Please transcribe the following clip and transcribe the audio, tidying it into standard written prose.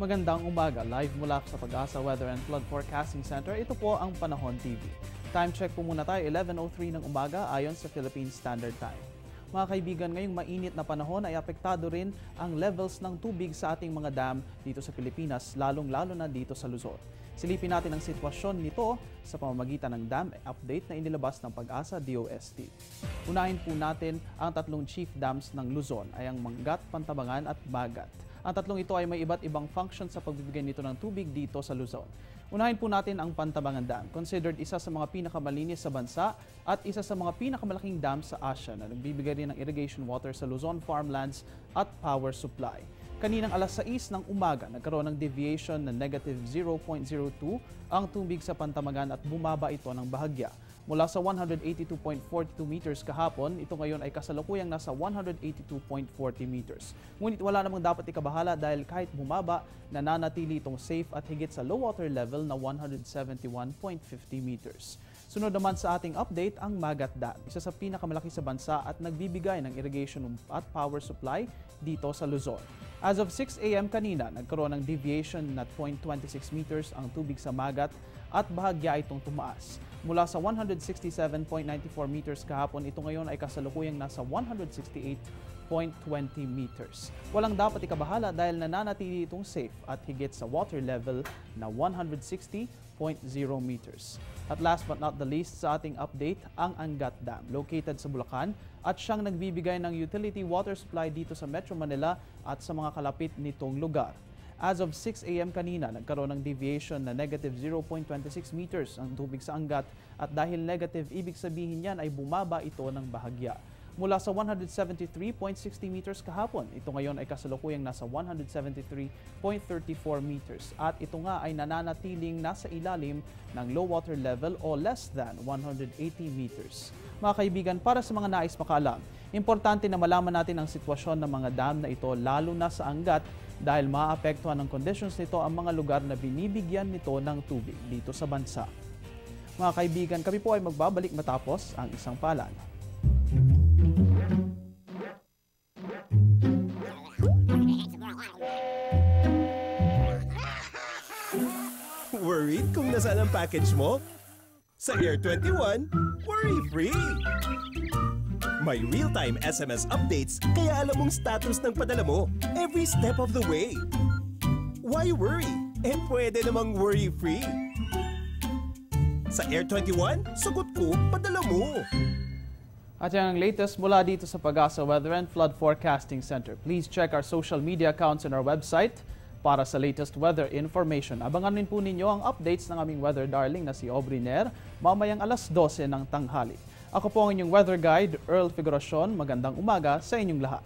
Magandang umaga, live mula sa Pag-asa Weather and Flood Forecasting Center. Ito po ang Panahon TV. Time check po muna tayo, 11:03 ng umaga ayon sa Philippine Standard Time. Mga kaibigan, ngayong mainit na panahon ay apektado rin ang levels ng tubig sa ating mga dam dito sa Pilipinas, lalong-lalo na dito sa Luzon. Silipin natin ang sitwasyon nito sa pamamagitan ng dam update na inilabas ng Pag-asa DOST. Unahin po natin ang tatlong chief dams ng Luzon ay ang Mangat, Pantabangan at Magat. Ang tatlong ito ay may iba't ibang function sa pagbibigay nito ng tubig dito sa Luzon. Unahin po natin ang Pantabangan Dam, considered isa sa mga pinakamalinis sa bansa at isa sa mga pinakamalaking dam sa Asia na nagbibigay rin ng irrigation water sa Luzon farmlands at power supply. Kaninang alas 6 ng umaga, nagkaroon ng deviation na negative 0.02 ang tubig sa Pantabangan at bumaba ito ng bahagya. Mula sa 182.42 meters kahapon, ito ngayon ay kasalukuyang nasa 182.40 meters. Ngunit wala namang dapat ikabahala dahil kahit bumaba, nananatili itong safe at higit sa low water level na 171.50 meters. Sunod naman sa ating update ang Magat Dam, isa sa pinakamalaki sa bansa at nagbibigay ng irrigation at power supply dito sa Luzon. As of 6 a.m. kanina, nagkaroon ng deviation na 0.26 meters ang tubig sa Magat at bahagya itong tumaas. Mula sa 167.94 meters kahapon, ito ngayon ay kasalukuyang nasa 168.20 meters. Walang dapat ikabahala dahil nananatili itong safe at higit sa water level na 160.0 meters. At last but not the least sa ating update, ang Angat Dam, located sa Bulacan at siyang nagbibigay ng utility water supply dito sa Metro Manila at sa mga kalapit nitong lugar. As of 6 a.m. kanina, nagkaroon ng deviation na negative 0.26 meters ang tubig sa Angat at dahil negative, ibig sabihin yan ay bumaba ito ng bahagya. Mula sa 173.60 meters kahapon, ito ngayon ay kasalukuyang nasa 173.34 meters at ito nga ay nananatiling nasa ilalim ng low water level o less than 180 meters. Mga kaibigan, para sa mga nais makaalam, importante na malaman natin ang sitwasyon ng mga dam na ito lalo na sa Angat dahil maapektuhan ng conditions nito ang mga lugar na binibigyan nito ng tubig dito sa bansa. Mga kaibigan, kami po ay magbabalik matapos ang isang paalam. Worried kung nasaan ang package mo? Sa Air 21, worry-free! May real-time SMS updates kaya alam mong status ng padala mo every step of the way. Why worry? Pwede namang worry-free. Sa Air 21, sagot ko, padala mo. At yan ang latest mula dito sa Pag-asa Weather and Flood Forecasting Center. Please check our social media accounts and our website para sa latest weather information. Abangan rin po ninyo ang updates ng aming weather darling na si Aubrey Ner mamayang alas 12 ng tanghali. Ako po ang inyong weather guide, Earl Figuracion. Magandang umaga sa inyong lahat.